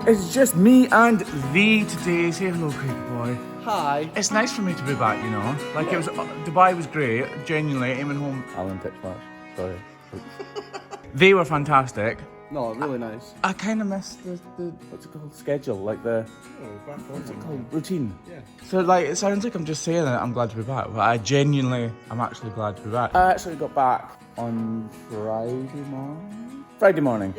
It's just me and thee today. Say hello, Craig boy. Hi. It's nice for me to be back, you know. Like it was, Dubai was great. Genuinely, aiming home. Alan pitch match. Sorry. They were fantastic. No, really nice. I kind of missed the what's it called, schedule, like the what's it called, routine. Yeah. So like it sounds like I'm just saying that I'm glad to be back, but I'm actually glad to be back. I actually got back on Friday morning.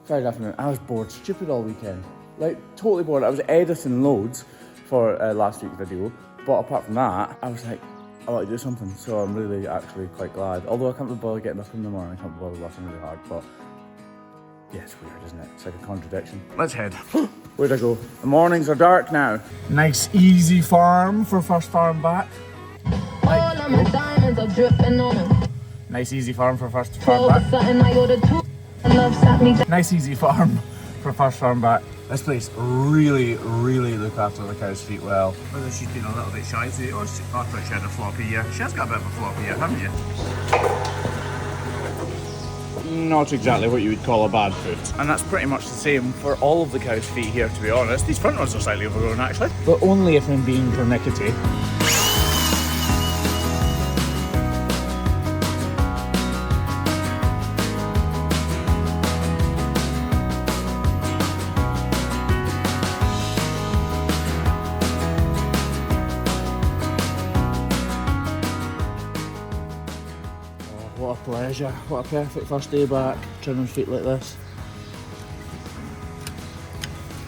Friday afternoon. I was bored, stupid all weekend. Like totally bored. I was editing loads for last week's video, but apart from that, I was like, I want to do something. So I'm really actually quite glad. Although I can't be bothered getting up in the morning, I can't be bothered working really hard, but. Yeah, it's weird, isn't it? It's like a contradiction. Let's head. Where'd I go? The mornings are dark now. Nice, easy farm for first farm back. All of my diamonds are dripping on them. Nice, easy farm for first farm back. Nice, easy farm for first farm back. This place really look after the cow's feet well. Whether she's been a little bit shy today, or I thought she had a floppy ear. She has got a bit of a floppy ear, haven't you? Not exactly what you would call a bad foot. And that's pretty much the same for all of the cow's feet here, to be honest. These front ones are slightly overgrown, actually. But only if I'm being pernickety. What a pleasure, what a perfect first day back, trimming feet like this.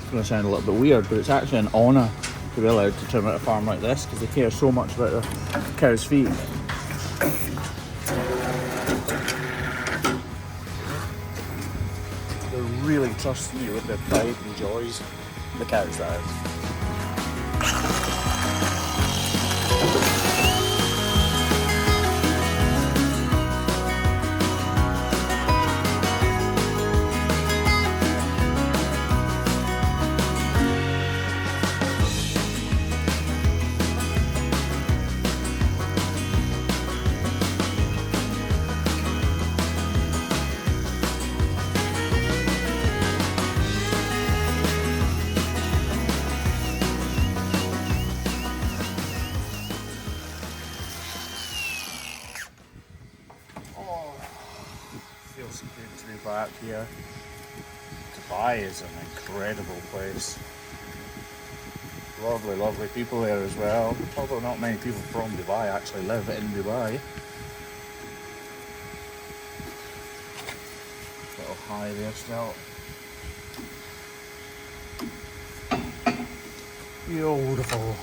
It's going to sound a little bit weird, but it's actually an honour to be allowed to trim at a farm like this because they care so much about the cow's feet. They're really trusting you with their pride and joys. The cows, that is. Feels good to be back here. Dubai is an incredible place. Lovely people there as well. Although not many people from Dubai actually live in Dubai. Little high there still. Beautiful.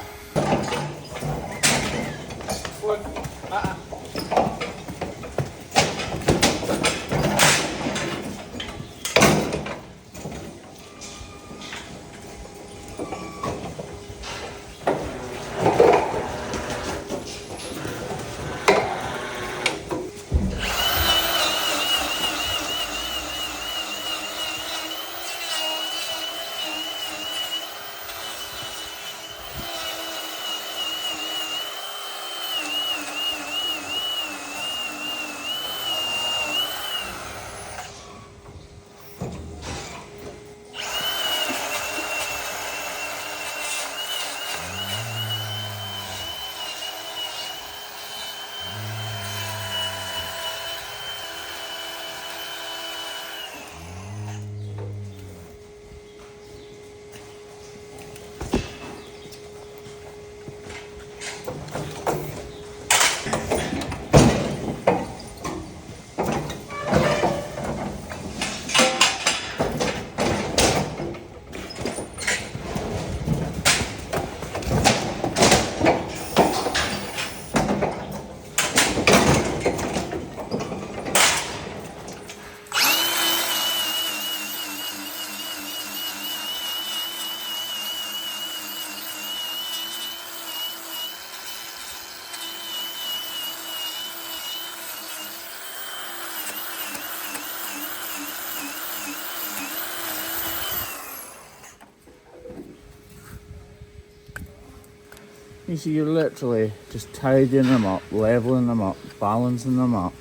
You see, you're literally just tidying them up, leveling them up, balancing them up,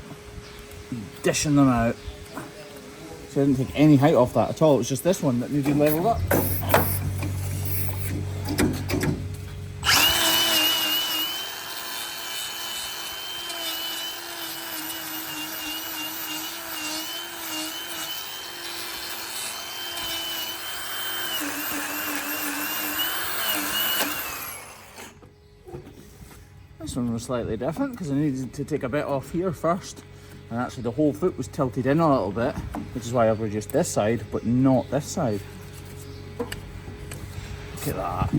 dishing them out. So I didn't take any height off that at all. It was just this one that needed leveled up. This one was slightly different because I needed to take a bit off here first, and actually the whole foot was tilted in a little bit, which is why I've reduced this side but not this side. Look at that.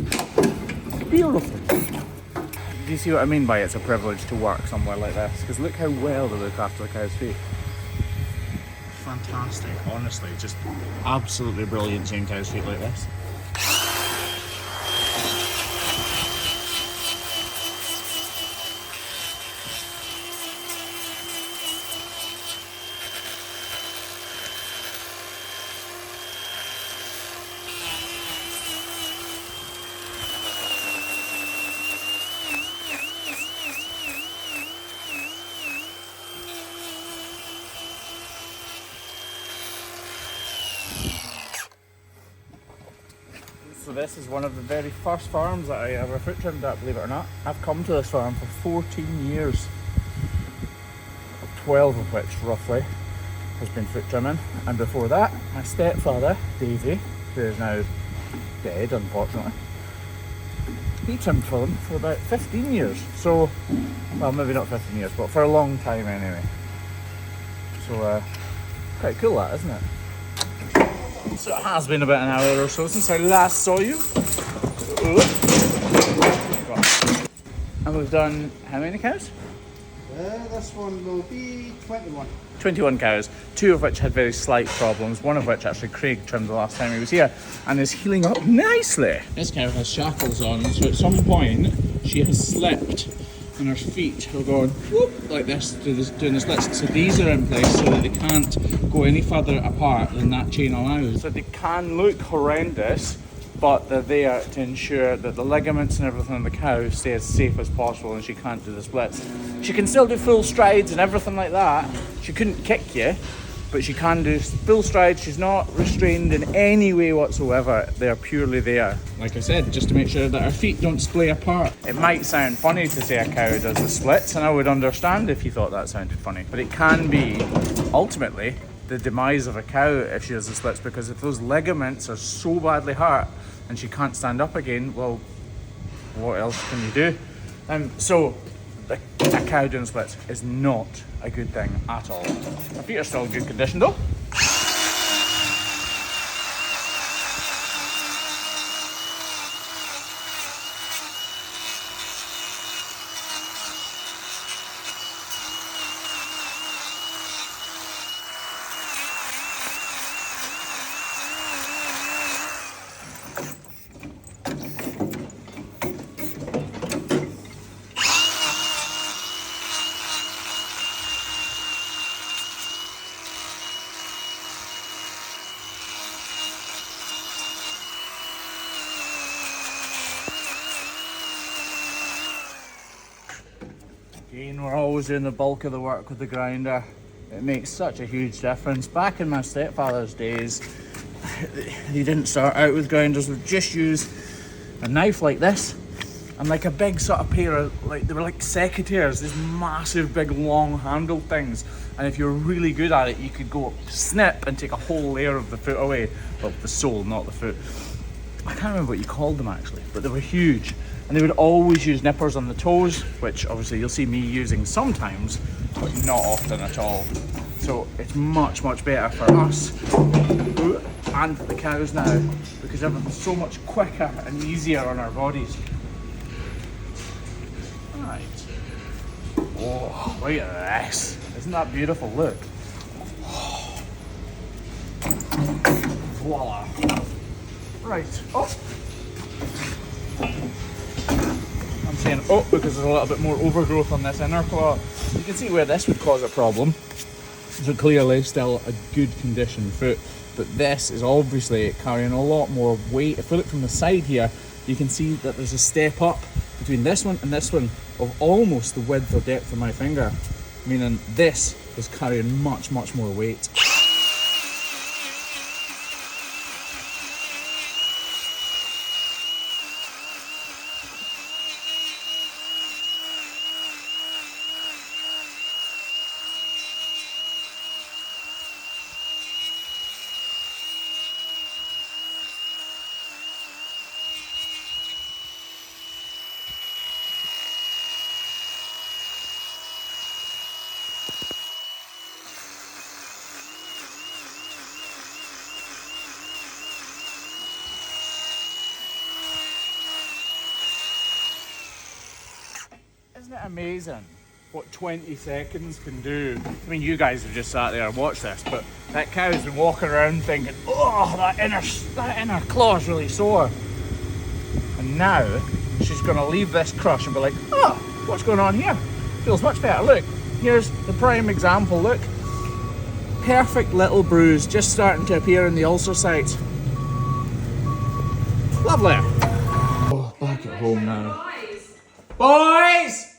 Beautiful. Do you see what I mean by it's a privilege to work somewhere like this? Because look how well they look after the cow's feet. Fantastic, honestly, just absolutely brilliant seeing cow's feet like this. So this is one of the very first farms that I ever foot trimmed at, believe it or not. I've come to this farm for 14 years, 12 of which roughly has been foot trimming. And before that, my stepfather, Davey, who is now dead unfortunately, he trimmed for them for about 15 years. So, well, maybe not 15 years, but for a long time anyway. So, quite cool that, isn't it? So it has been about an hour or so since I last saw you. And we've done how many cows? This one will be 21. 21 cows, 2 of which had very slight problems, one of which actually Craig trimmed the last time he was here and is healing up nicely. This cow has shackles on, so at some point she has slipped and her feet are going whoop, like this, doing the splits. So these are in place so that they can't go any further apart than that chain allows. So they can look horrendous, but they're there to ensure that the ligaments and everything on the cow stay as safe as possible and she can't do the splits. She can still do full strides and everything like that. She couldn't kick you, but she can do full strides. She's not restrained in any way whatsoever. They're purely there, like I said, just to make sure that her feet don't splay apart. It might sound funny to say a cow does the splits, and I would understand if you thought that sounded funny, but it can be ultimately the demise of a cow if she does the splits, because if those ligaments are so badly hurt and she can't stand up again, well, what else can you do? So a cow doing splits is not a good thing at all. Her feet are still in good condition though. Again, we're always doing the bulk of the work with the grinder. It makes such a huge difference. Back in my stepfather's days, he didn't start out with grinders. We'd just use a knife like this and like a big sort of pair of, like, they were like secateurs, these massive big long handled things. And if you're really good at it, you could go snip and take a whole layer of the foot away. Well, the sole, not the foot. I can't remember what you called them actually, but they were huge. And they would always use nippers on the toes, which obviously you'll see me using sometimes, but not often at all. So it's much, much better for us and for the cows now, because everything's so much quicker and easier on our bodies. Right. Oh, look at this. Isn't that beautiful? Look. Voila. Right. Oh. I'm saying oh because there's a little bit more overgrowth on this inner claw. You can see where this would cause a problem. So clearly still a good condition foot, but this is obviously carrying a lot more weight. If we look from the side here, you can see that there's a step up between this one and this one of almost the width or depth of my finger, meaning this is carrying much, much more weight. it amazing what 20 seconds can do? I mean, you guys have just sat there and watched this, but that cow's been walking around thinking, oh, that inner claw's really sore. And now she's going to leave this crush and be like, oh, what's going on here? Feels much better. Look, here's the prime example. Look, perfect little bruise just starting to appear in the ulcer site. Lovely. Oh, back at home now. Boys!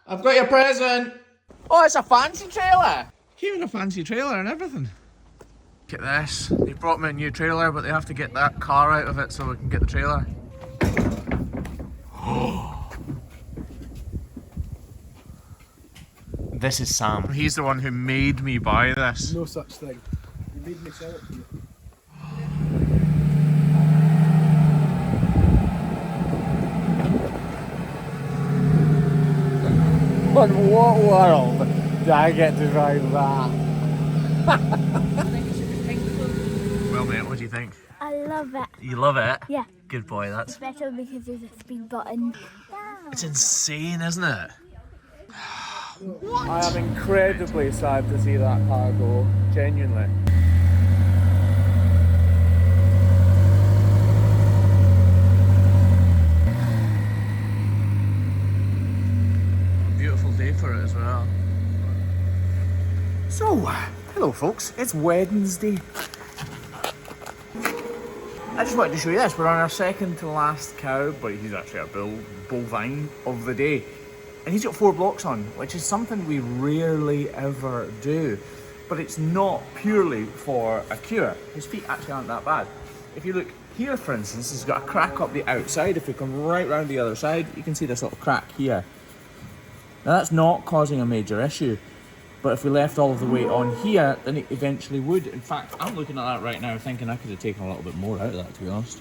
I've got your present. Oh, it's a fancy trailer. Came in a fancy trailer and everything. Look at this. They brought me a new trailer, but they have to get that car out of it so we can get the trailer. This is Sam. He's the one who made me buy this. No such thing. You made me sell it to you. In what world do I get to drive that? Well, mate, what do you think? I love it. You love it? Yeah. Good boy, that's... Especially because there's a speed button. It's insane, isn't it? What? I am incredibly sad to see that car go, genuinely. Beautiful day for it as well. So, hello folks, it's Wednesday. I just wanted to show you this. We're on our second to last cow, but he's actually a bovine of the day. And he's got 4 blocks on, which is something we rarely ever do. But it's not purely for a cure. His feet actually aren't that bad. If you look here, for instance, he's got a crack up the outside. If we come right round the other side, you can see this little crack here. Now that's not causing a major issue. But if we left all of the weight on here, then it eventually would. In fact, I'm looking at that right now thinking I could have taken a little bit more out of that, to be honest.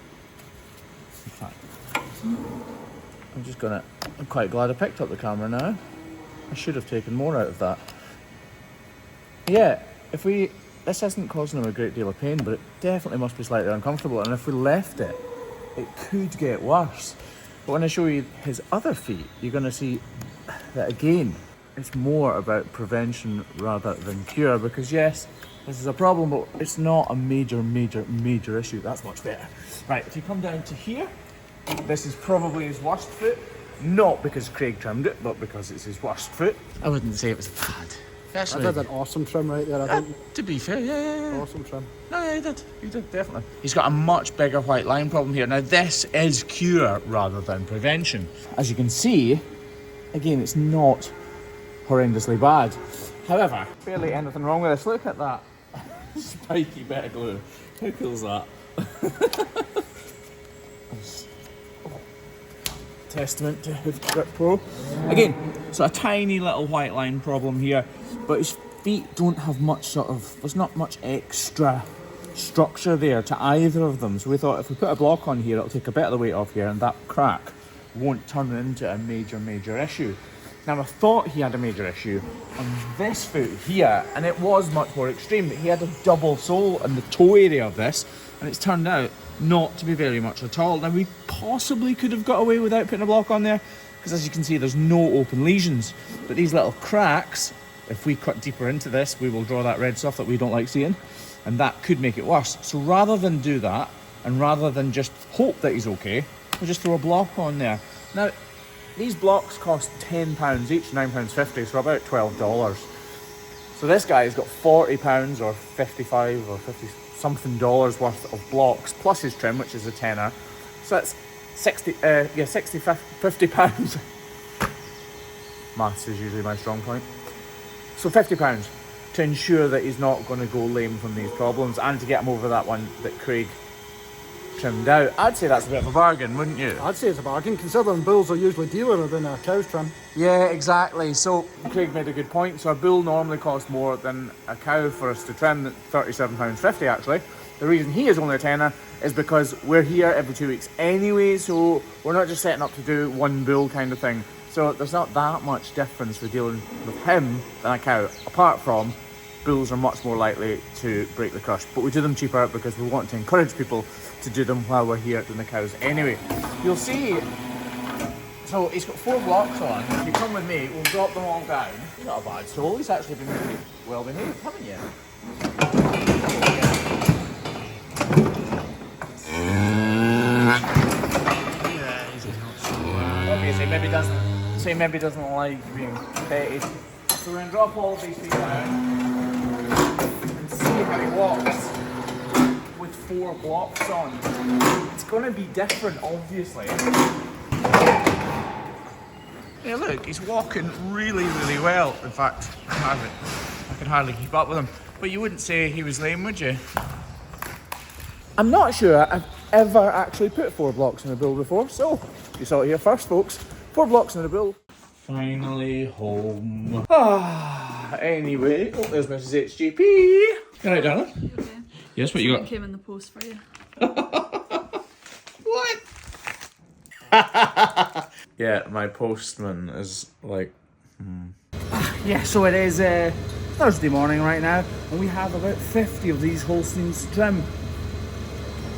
In fact, I'm quite glad I picked up the camera now. I should have taken more out of that. Yeah, this isn't causing him a great deal of pain, but it definitely must be slightly uncomfortable. And if we left it, it could get worse. But when I show you his other feet, you're going to see that again, it's more about prevention rather than cure, because yes, this is a problem, but it's not a major issue. That's much better. Right, if you come down to here, this is probably his worst foot. Not because Craig trimmed it, but because it's his worst foot. I wouldn't say it was bad. I did an awesome trim right there, I think. To be fair, yeah. Awesome trim. No, yeah, he did, definitely. He's got a much bigger white line problem here. Now, this is cure rather than prevention. As you can see, again, it's not horrendously bad. However, barely anything wrong with this. Look at that spiky bit of glue. How cool is that? Testament to Hoof GP Pro. Again, so a tiny little white line problem here, but his feet don't have much there's not much extra structure there to either of them. So we thought if we put a block on here, it'll take a bit of the weight off here and that crack won't turn into a major issue. Now, I thought he had a major issue on this foot here, and it was much more extreme, but he had a double sole in the toe area of this, and it's turned out not to be very much at all. Now, we possibly could have got away without putting a block on there, because as you can see, there's no open lesions. But these little cracks, if we cut deeper into this, we will draw that red stuff that we don't like seeing, and that could make it worse. So rather than do that, and rather than just hope that he's okay, we'll just throw a block on there. Now, these blocks cost £10 each, £9.50, so about $12. So this guy's got £40 or 55 or 50 something dollars worth of blocks, plus his trim, which is a tenner. So that's 50 pounds. Maths is usually my strong point. So £50 to ensure that he's not going to go lame from these problems, and to get him over that one that Craig trimmed out. I'd say that's a bit of a bargain, wouldn't you? I'd say it's a bargain, considering bulls are usually dearer than a cow's trim. Yeah, exactly. So Craig made a good point. So a bull normally costs more than a cow for us to trim, £37.50 actually. The reason he is only a tenner is because we're here every 2 weeks anyway, so we're not just setting up to do one bull kind of thing. So there's not that much difference for dealing with him than a cow, apart from bulls are much more likely to break the crush. But we do them cheaper because we want to encourage people to do them while we're here than the cows anyway. You'll see, to So he's got 4 blocks on. If you come with me, we'll drop them all down. Not a bad soul. He's actually been really well behaved, haven't you? Yeah, he's not so obviously, maybe doesn't like being petted. So we're gonna drop all of these feet down and see how he walks with 4 blocks on. It's gonna be different, obviously. Yeah, look, he's walking really, really well. In fact, I can hardly keep up with him. But you wouldn't say he was lame, would you? I'm not sure I've ever actually put 4 blocks in a build before, so you saw it here first, folks. 4 blocks in a build. Finally home. Anyway, oh, there's Mrs. HGP. You alright, darling? You okay? Yes, what you got? Came in the post for you. What? Yeah, my postman is like, Yeah, so it is Thursday morning right now, and we have about 50 of these Holsteins to trim.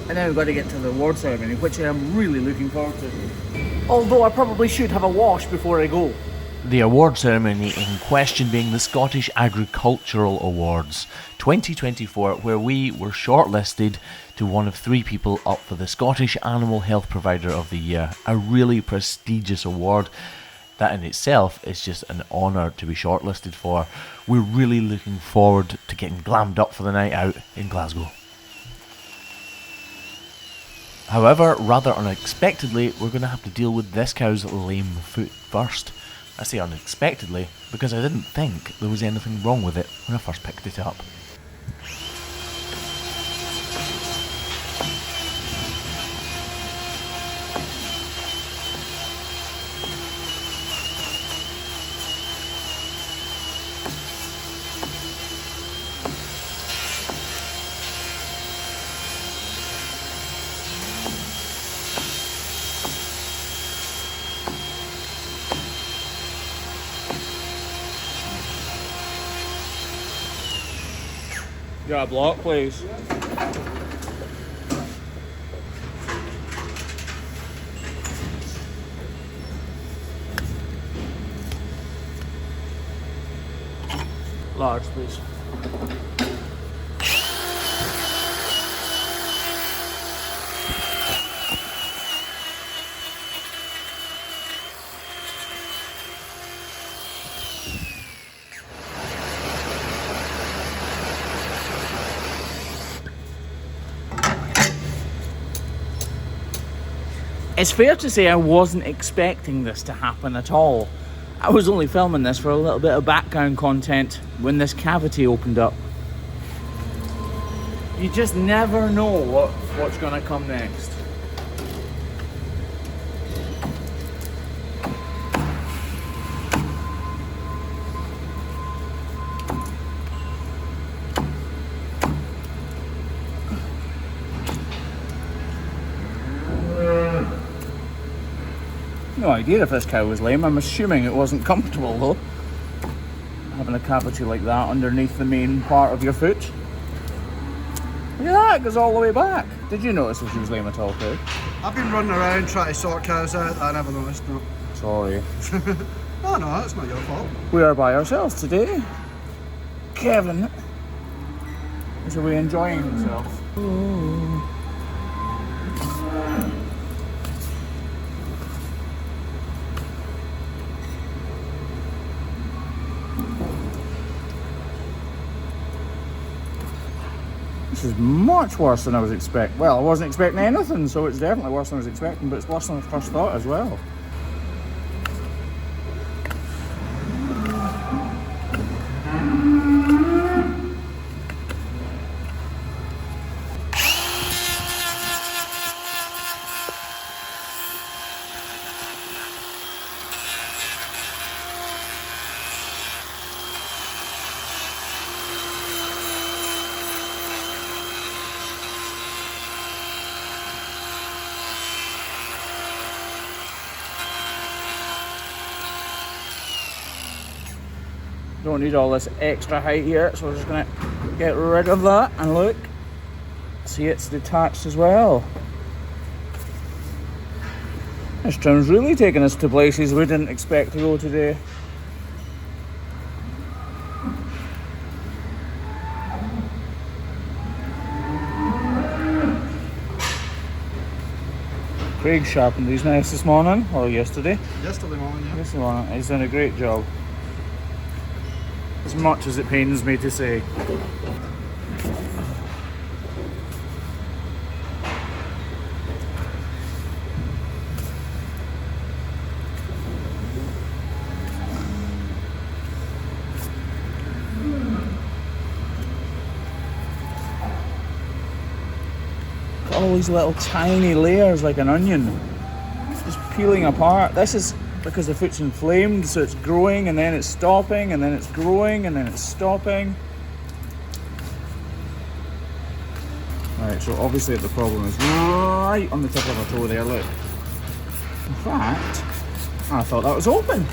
And then we've got to get to the award ceremony, which I'm really looking forward to. Although I probably should have a wash before I go. The award ceremony in question being the Scottish Agricultural Awards 2024, where we were shortlisted to one of 3 people up for the Scottish Animal Health Provider of the Year. A really prestigious award that in itself is just an honour to be shortlisted for. We're really looking forward to getting glammed up for the night out in Glasgow. However, rather unexpectedly, we're going to have to deal with this cow's lame foot first. I say unexpectedly because I didn't think there was anything wrong with it when I first picked it up. You got a block, please? Large, please. It's fair to say I wasn't expecting this to happen at all. I was only filming this for a little bit of background content when this cavity opened up. You just never know what's going to come next. No idea if this cow was lame. I'm assuming it wasn't comfortable though, having a cavity like that underneath the main part of your foot. Look at that, it goes all the way back. Did you notice if she was lame at all, too? I've been running around trying to sort cows out. I never noticed. No. Sorry. Oh no, that's not your fault. We are by ourselves today. Kevin is away enjoying himself. Ooh. This is much worse than I was expecting. Well, I wasn't expecting anything, so it's definitely worse than I was expecting, but it's worse than I first thought as well. Don't need all this extra height here, so we're just gonna get rid of that, and look, see, it's detached as well. This trim's really taking us to places we didn't expect to go today. Craig sharpened these knives this morning, or yesterday. Yesterday morning, yeah. Yesterday morning. He's done a great job. As much as it pains me to say. All these little tiny layers like an onion just peeling apart. This is because the foot's inflamed, so it's growing and then it's stopping and then it's growing and then it's stopping. Right, so obviously the problem is right on the tip of her toe there, look. In fact, I thought that was open.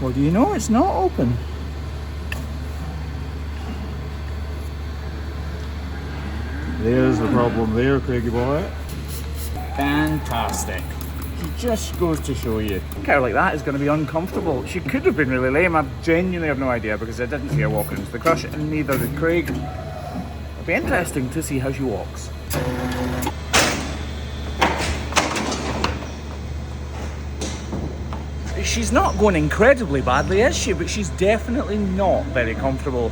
Well, do you know it's not open? There's the problem there, Craigie boy. Fantastic. She just goes to show you. A cow like that is going to be uncomfortable. She could have been really lame. I genuinely have no idea because I didn't see her walking into the crush and neither did Craig. It'll be interesting to see how she walks. She's not going incredibly badly, is she? But she's definitely not very comfortable.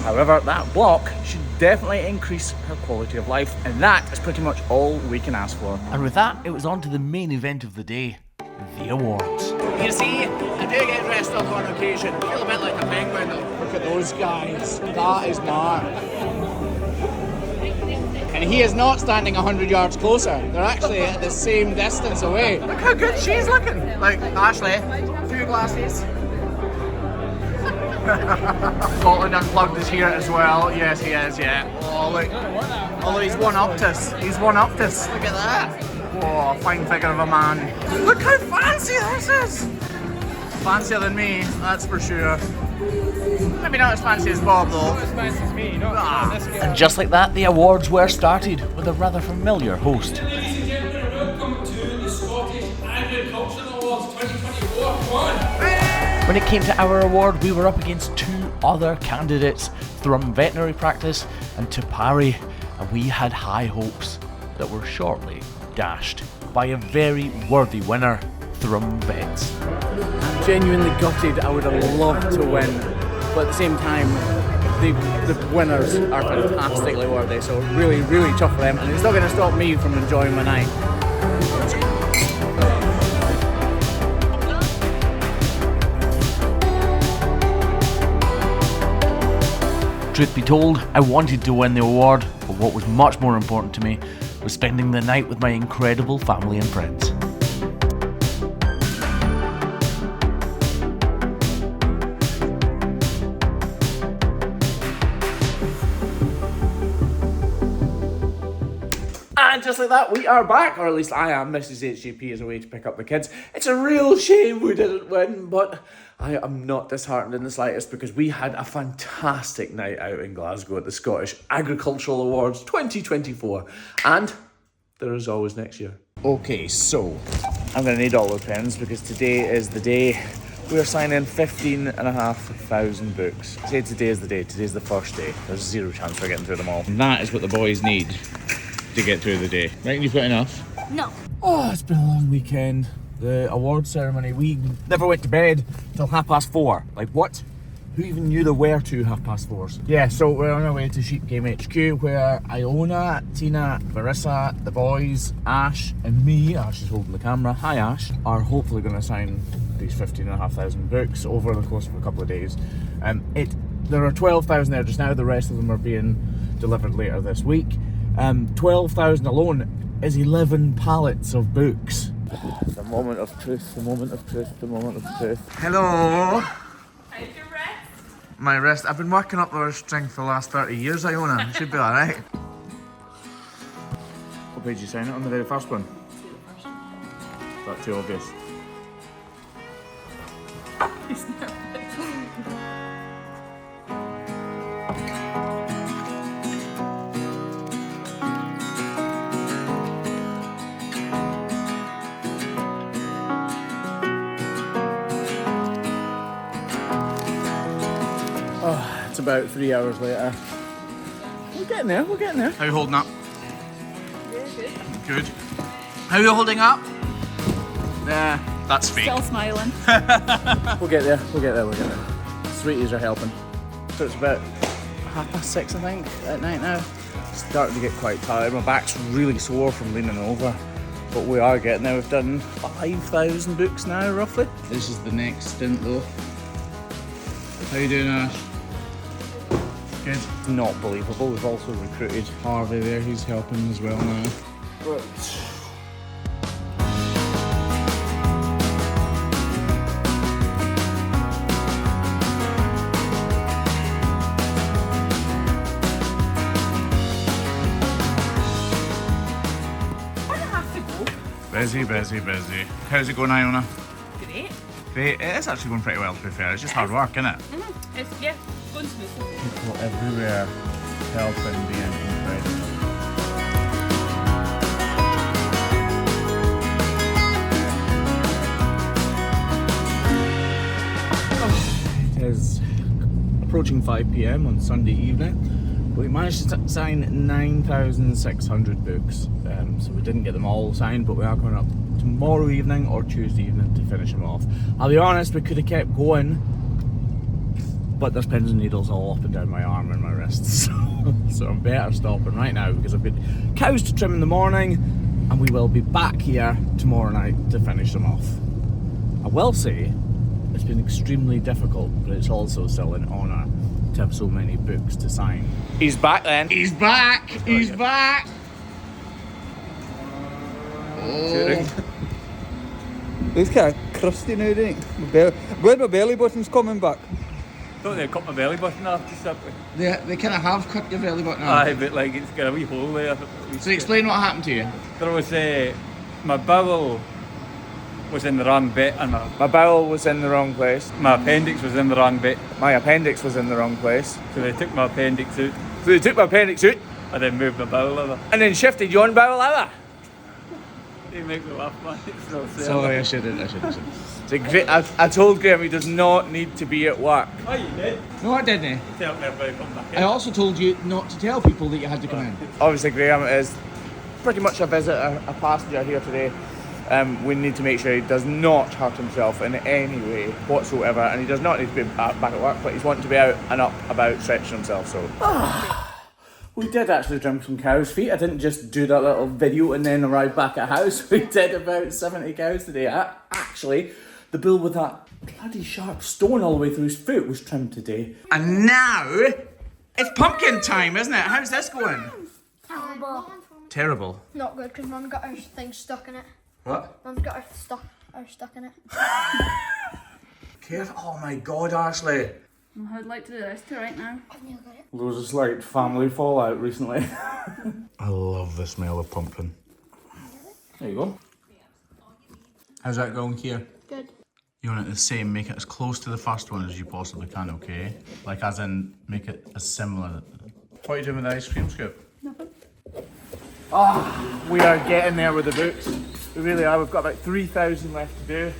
However, that block should definitely increase her quality of life, and that is pretty much all we can ask for. And with that, it was on to the main event of the day, the awards. You see, I do get dressed up on occasion. I feel a bit like a penguin though. Look at those guys. That is Mark. And he is not standing 100 yards closer. They're actually at the same distance away. Look how good she's looking. Like, Ashley, 2 glasses. Scotland Unplugged is here as well. Yes, he is, yeah. Oh, look. Although he's one up to us. He's one up to us. Look at that. Oh, fine figure of a man. Look how fancy this is. Fancier than me, that's for sure. Maybe not as fancy as Bob, though. Not as fancy as me, no. And just like that, the awards were started with a rather familiar host. Ladies and gentlemen, welcome to the Scottish Agricultural Awards 2024. Come on! When it came to our award, we were up against 2 other candidates, Thrum Veterinary Practice and Tipari, and we had high hopes that were shortly dashed by a very worthy winner, Thrum Vets. I'm genuinely gutted. I would have loved to win, but at the same time, the winners are fantastically worthy, so really, really tough for them, and it's not going to stop me from enjoying my night. Truth be told, I wanted to win the award, but what was much more important to me was spending the night with my incredible family and friends. And just like that, we are back, or at least I am. Mrs. HGP is away to pick up the kids. It's a real shame we didn't win, but I am not disheartened in the slightest because we had a fantastic night out in Glasgow at the Scottish Agricultural Awards 2024. And there is always next year. Okay, so I'm going to need all the pens because today is the day we are signing 15,500 books. Say today is the day. Today's the first day. There's zero chance we're getting through them all. And that is what the boys need to get through the day. Reckon you've got enough? No. Oh, it's been a long weekend. The award ceremony, we never went to bed till 4:30. Like, what? Who even knew there were 2 4:30s? Yeah, so we're on our way to Sheep Game HQ where Iona, Tina, Marissa, the boys, Ash and me, Ash is holding the camera, hi Ash, are hopefully going to sign these 15,500 books over the course of a couple of days. There are 12,000 there just now, the rest of them are being delivered later this week. 12,000 alone is 11 pallets of books. The moment of truth, the moment of truth, the moment of truth. Hello! How's your rest? My wrist, I've been working up the strength for the last 30 years, Iona. It should be alright. What page did you sign it on, the very first one? Is that too obvious? about 3 hours later. We're getting there, we're getting there. How are you holding up? Good. How are you holding up? Nah, that's fake. Still smiling. We'll get there, we'll get there, we'll get there. Sweeties are helping. So it's about 6:30, I think, at night now. Starting to get quite tired. My back's really sore from leaning over. But we are getting there. We've done 5,000 books now, roughly. This is the next stint though. How you doing, Ash? Good. Not believable. We've also recruited Harvey there. He's helping as well now. But busy, busy, busy. How's it going, Iona? Great. Great. It is actually going pretty well, to be fair. It's just hard work, isn't it? It's, yeah, going smoothly. People everywhere helping, being incredible. It is approaching 5 p.m. on Sunday evening. We managed to sign 9,600 books, so we didn't get them all signed, but we are going up tomorrow evening or Tuesday evening to finish them off. I'll be honest, we could have kept going, but there's pins and needles all up and down my arm and my wrists, so I'm better stopping right now because I've got cows to trim in the morning, and we will be back here tomorrow night to finish them off. I will say, it's been extremely difficult, but it's also still an honour to have so many books to sign. He's back then. He's back! He's back! Oh. He's kind of crusty now, don't he? I'm glad my belly button's coming back. Don't they cut my belly button off just simply? They kind of have cut your belly button off. Aye, but like it's got a wee hole there. So explain what happened to you. There was my bowel was in the wrong bit and My bowel was in the wrong place. my appendix was in the wrong bit. My appendix was in the wrong place. So they took my appendix out So they took my appendix out and then moved my bowel over. and then shifted your own bowel over. They make me laugh, man. It's not fair. Sorry, I shouldn't. So I told Graeme he does not need to be at work. Oh, you did? No, I didn't. Tell me about come back in. I also told you not to tell people that you had to come in. Obviously, Graeme is pretty much a visitor, a passenger here today. We need to make sure he does not hurt himself in any way whatsoever, and he does not need to be back at work, but he's wanting to be out and up about stretching himself, so. We did actually trim some cows' feet. I didn't just do that little video and then arrive back at house. We did about 70 cows today. Actually, the bull with that bloody sharp stone all the way through his foot was trimmed today. And now, it's pumpkin time, isn't it? How's this going? Terrible. Terrible. Not good because Mum got her thing stuck in it. What? Mum's got her stuck in it. Careful. Oh my God, Ashley. I'd like to do this too right now. I've never got it. There was a slight family fallout recently. I love the smell of pumpkin. There you go. How's that going, Kier? Good. You want it the same, make it as close to the first one as you possibly can, okay? Like as in, make it as similar. What are you doing with the ice cream scoop? Nothing. We are getting there with the books. We really are. We've got about 3,000 left to do.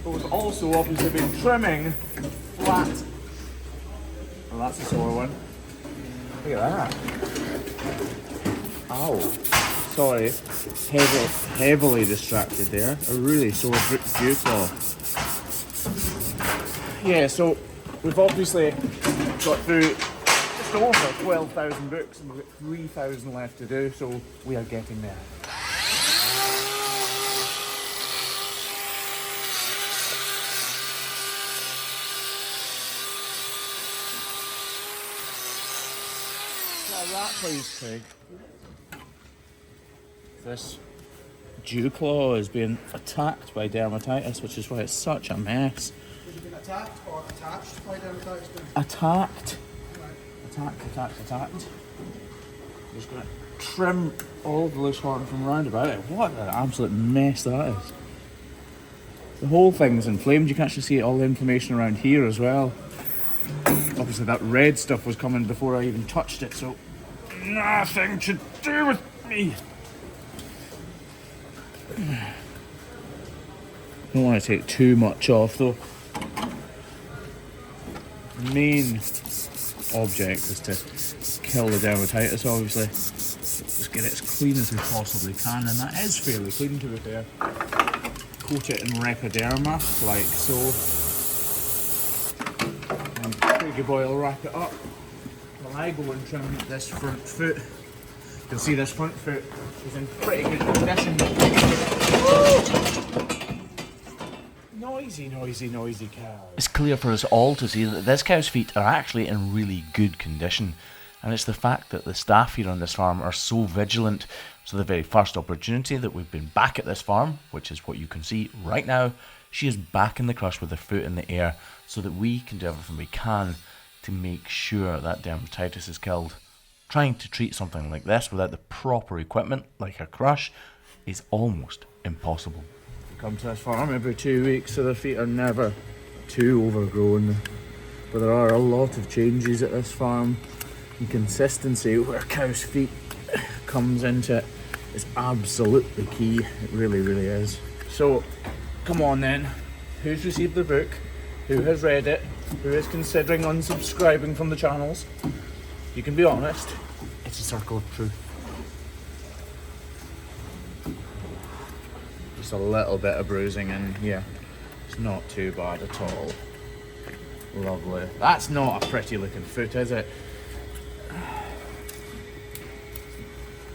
But we've also obviously been trimming flat. Well, that's a sore one. Look at that. Ow. Sorry. Heavily distracted there. A really sore dew claw. Yeah, so we've obviously got through just over 12,000 books and we've got 3,000 left to do, so we are getting there. That please, Craig. This dew claw is being attacked by dermatitis, which is why it's such a mess. Has it been attacked or attached by dermatitis? Attacked. Attacked. I'm just going to trim all the loose horn from round about it. What an absolute mess that is. The whole thing's inflamed. You can actually see all the inflammation around here as well. Obviously that red stuff was coming before I even touched it, so nothing to do with me. Don't want to take too much off though. Main object is to kill the dermatitis, obviously. Just get it as clean as we possibly can, and that is fairly clean to be fair. Coat it in Repaderma, like so. And Craigie Boy will wrap it up while I go and trim this front foot. You'll see this front foot is in pretty good condition. Noisy, noisy, noisy cow. It's clear for us all to see that this cow's feet are actually in really good condition, and it's the fact that the staff here on this farm are so vigilant. So the very first opportunity that we've been back at this farm, which is what you can see right now, she is back in the crush with her foot in the air so that we can do everything we can to make sure that dermatitis is killed. Trying to treat something like this without the proper equipment, like a crush, is almost impossible. Come to this farm every 2 weeks, so their feet are never too overgrown. But there are a lot of changes at this farm, and consistency where cows' feet comes into it is absolutely key. It really, really is. So, come on then. Who's received the book? Who has read it? Who is considering unsubscribing from the channels? You can be honest. It's a circle of truth. Just a little bit of bruising in here. It's not too bad at all. Lovely. That's not a pretty looking foot, is it?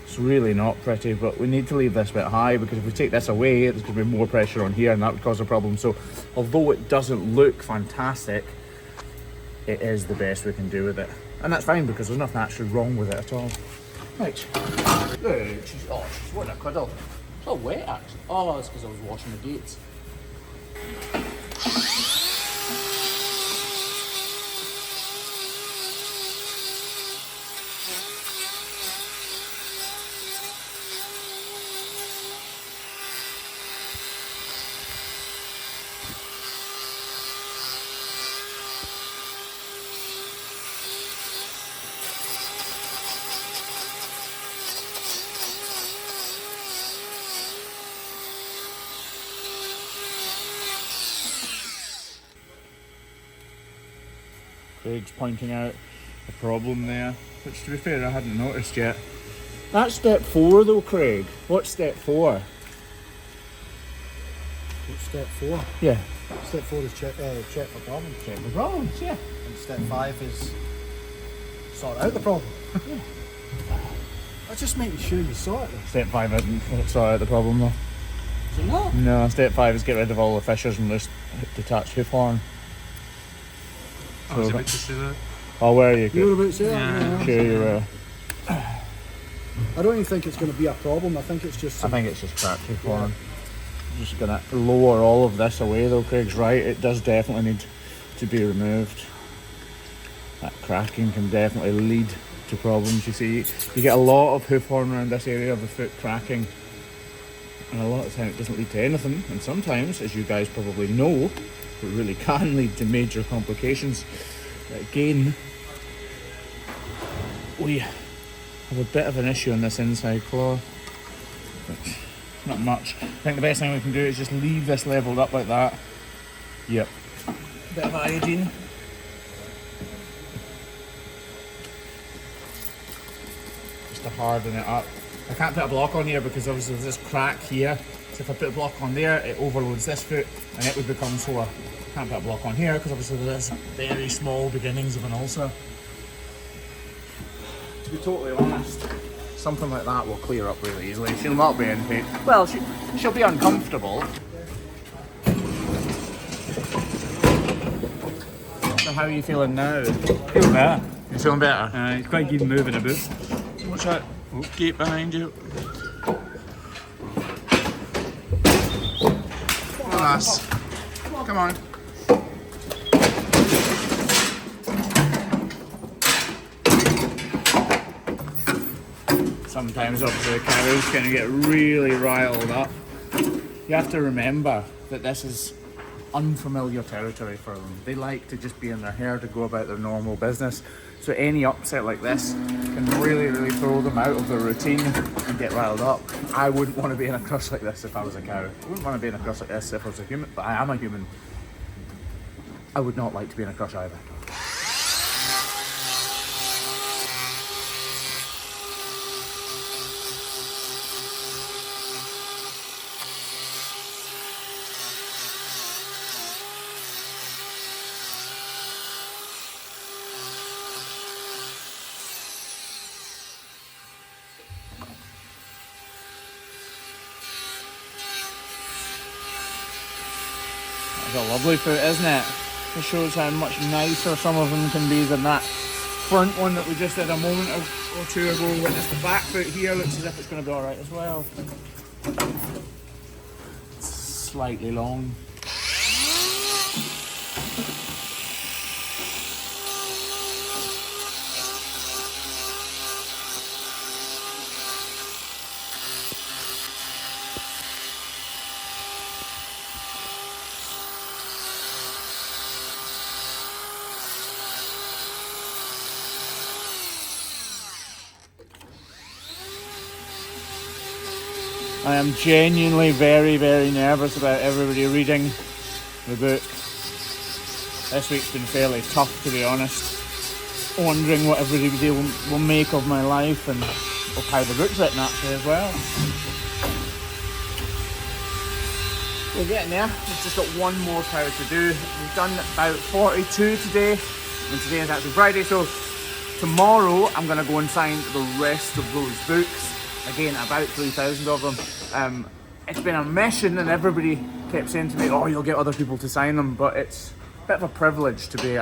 It's really not pretty, but we need to leave this bit high because if we take this away, there's going to be more pressure on here and that would cause a problem. So although it doesn't look fantastic, it is the best we can do with it. And that's fine because there's nothing actually wrong with it at all. Right. Look, she's what a cuddle. It's all wet actually. Oh, that's because I was washing the gates. Craig's pointing out a problem there, which to be fair I hadn't noticed yet. That's step 4 though, Craig. What's step 4? What's step 4? Yeah. Step 4 is check for problems. Check the problems, yeah. And step 5 is sort out the problem. Yeah. That's just making sure you sort it. Step 5 isn't sort out the problem though. Is it not? No, step 5 is get rid of all the fissures and this detached hoof horn. I was about to say that. Oh, where are you? You were about to say that? Yeah. Sure you were. I don't even think it's going to be a problem. I think it's just I think it's just cracked hoof horn. I'm just going to lower all of this away though. Craig's right, it does definitely need to be removed. That cracking can definitely lead to problems. You see, you get a lot of hoof horn around this area of the foot cracking, and a lot of the time it doesn't lead to anything, and sometimes, as you guys probably know, it really can lead to major complications. Again, we have a bit of an issue on this inside claw, which not much. I think the best thing we can do is just leave this leveled up like that. Yep. Bit of iodine. Just to harden it up. I can't put a block on here because obviously there's this crack here. So if I put a block on there, it overloads this foot and it would become sore. I can't put a block on here because obviously there's very small beginnings of an ulcer. To be totally honest, something like that will clear up really easily. She'll not be in pain. Well, she'll be uncomfortable. So how are you feeling now? Feeling better. You feeling better? It's quite good moving about. Watch that gate behind you. Lass. Come on. Sometimes obviously the cows can get really riled up. You have to remember that this is unfamiliar territory for them. They like to just be in their herd to go about their normal business. So any upset like this can really, really throw them out of their routine and get riled up. I wouldn't want to be in a crush like this if I was a cow. I wouldn't want to be in a crush like this if I was a human, but I am a human. I would not like to be in a crush either. It's a lovely foot, isn't it? It shows how much nicer some of them can be than that front one that we just did a moment or two ago. Witness the back foot here looks as if it's going to be alright as well. It's slightly long. I am genuinely very, very nervous about everybody reading the book. This week's been fairly tough, to be honest. Wondering what everybody will make of my life and of how the book's written actually as well. We're getting there. We've just got one more cow to do. We've done about 42 today, and today is actually Friday, so tomorrow I'm going to go and sign the rest of those books. Again, about 3,000 of them. It's been a mission, and everybody kept saying to me, oh, you'll get other people to sign them, but it's a bit of a privilege to be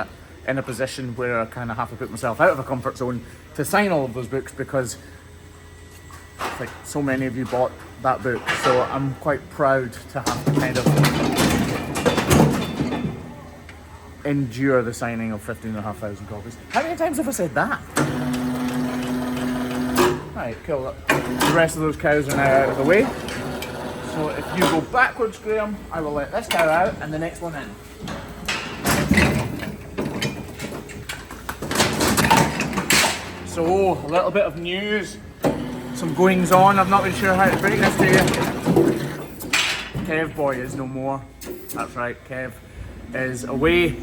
in a position where I kind of have to put myself out of a comfort zone to sign all of those books, because like so many of you bought that book, so I'm quite proud to have to kind of endure the signing of 15,500 copies. How many times have I said that? Right, cool. The rest of those cows are now out of the way. So if you go backwards, Graeme, I will let this cow out and the next one in. So, a little bit of news. Some goings on. I've not been sure how to break this to you. Kev boy is no more. That's right, Kev is away.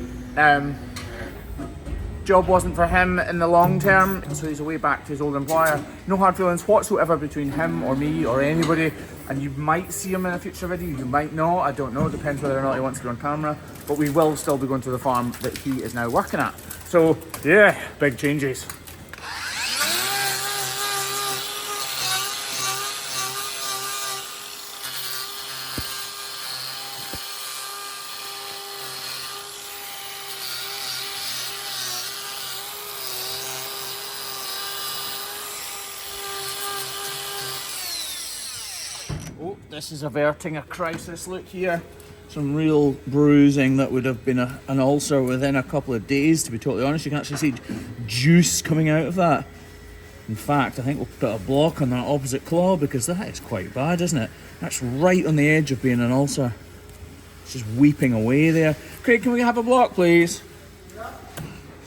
Job wasn't for him in the long term, so he's away back to his old employer. No hard feelings whatsoever between him or me or anybody, and you might see him in a future video, you might not, I don't know, it depends whether or not he wants to be on camera, but we will still be going to the farm that he is now working at. So yeah, big changes. Oh, this is averting a crisis. Look here. Some real bruising that would have been an ulcer within a couple of days, to be totally honest. You can actually see juice coming out of that. In fact, I think we'll put a block on that opposite claw, because that is quite bad, isn't it? That's right on the edge of being an ulcer. It's just weeping away there. Craig, can we have a block, please? Yeah.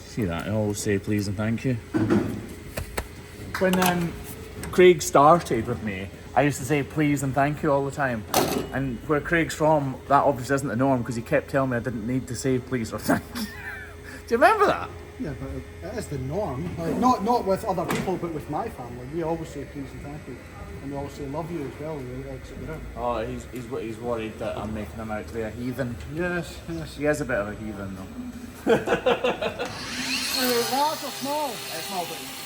See that? I always say please and thank you. When Craig started with me, I used to say please and thank you all the time. And where Craig's from, that obviously isn't the norm, because he kept telling me I didn't need to say please or thank you. Do you remember that? Yeah, but it is the norm. Like, not with other people, but with my family. We always say please and thank you. And we always say love you as well. Oh, he's worried that I'm making him out to be a heathen. Yes, yes. He is a bit of a heathen though. Large or small? Small, please.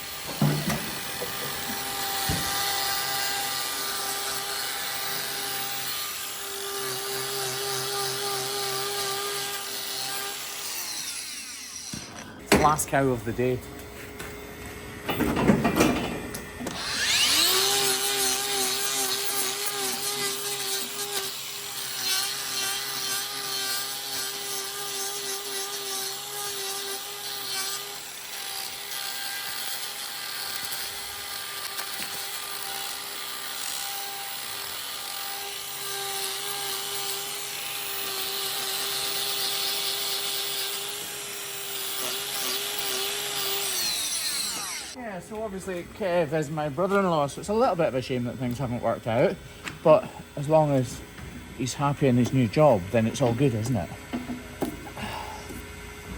Last cow of the day. Yeah, so obviously Kev is my brother-in-law, so it's a little bit of a shame that things haven't worked out, but as long as he's happy in his new job, then it's all good, isn't it?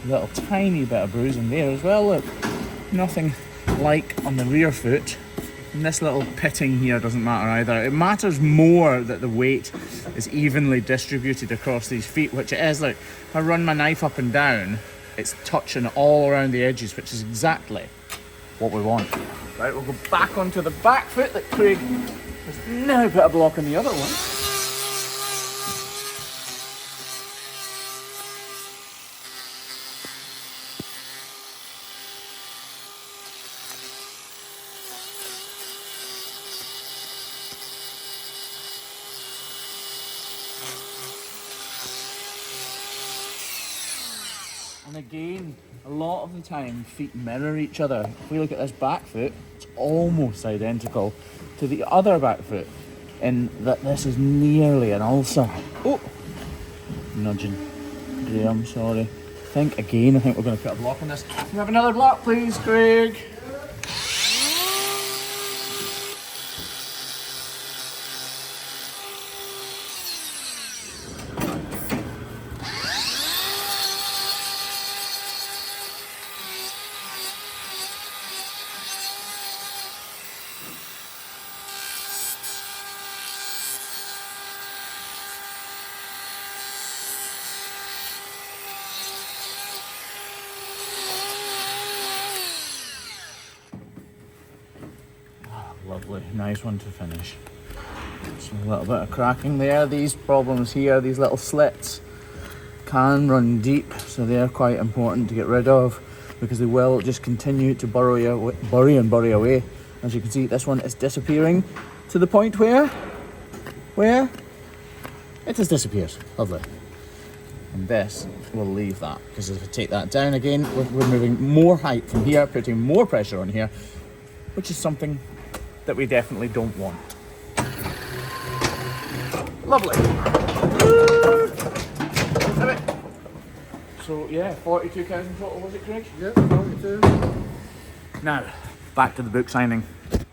A little tiny bit of bruising there as well, look. Nothing like on the rear foot. And this little pitting here doesn't matter either. It matters more that the weight is evenly distributed across these feet, which it is. Like, if I run my knife up and down, it's touching all around the edges, which is exactly what we want. Right, we'll go back onto the back foot that Craig has now put a block on the other one. And again, a lot of the time feet mirror each other. If we look at this back foot, it's almost identical to the other back foot in that this is nearly an ulcer. Oh, nudging. Graeme, sorry. I think we're going to put a block on this. Can we have another block, please, Craig? Lovely, nice one to finish. So a little bit of cracking there. These problems here, these little slits, can run deep, so they're quite important to get rid of because they will just continue to bury away. As you can see, this one is disappearing to the point where it has disappeared. Lovely. And this will leave that, because if I take that down again, we're moving more height from here, putting more pressure on here, which is something that we definitely don't want. Lovely. So yeah, 42 cows in total, was it, Craig? Yep, 42. Now, back to the book signing.